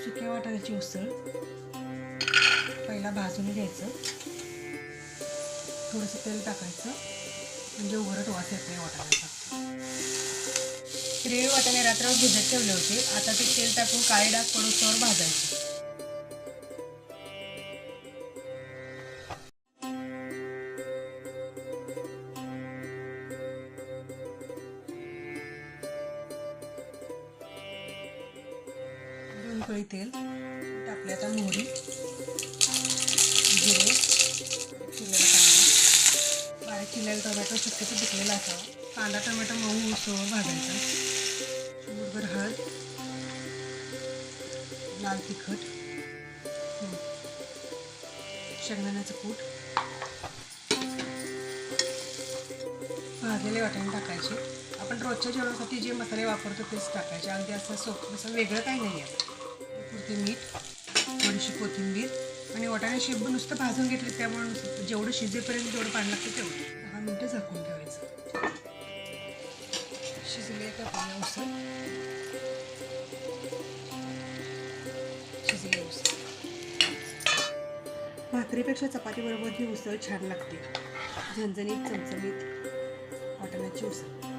सुक्या वाटाण्याची उसळ पहिला भाजून घ्यायचं, थोडंसं तेल टाकायचं म्हणजे उघडत वास येत नाही वाटाण्याचा. हिरवे वाटाणे रात्रभर भिजत ठेवले होते. आता ते तेल टाकून काळे डाग पडोस्तोवर भाजायचे. दोन पळी तेल टाकले. आता मोहरी, जिरे, चिरलेला कांदा, बारीक चिरलेला टोमॅटो शक्यतो पिकलेला असावा. कांदा टोमॅटो मऊ होईस्तोवर भाजायचा. चिमूटभर हळद, लाल तिखट, शेंगदाण्याचं कूट, भाजलेले वाटाणे टाकायचे. आपण रोजच्या जेवणासाठी जे मसाले वापरतो तेच टाकायचे. अगदी असं सोपं असं वेगळं काही नाही आहे. पुरते मीठ, थोडीशी कोथिंबीर आणि वाटाणे शिजवून नुसतं भाजून घेतले, त्यामुळे जेवढं शिजेपर्यंत जेवढं पाणी लागतं तेवढं 10 मिनटं झाकून ठेवायचं. शिजले का पाणी उसळ, शिजली उसळ. भाकरीपेक्षा चपातीबरोबर ही उसळ छान लागते. झणझणीत चमचमीत वाटाण्याची उसळ.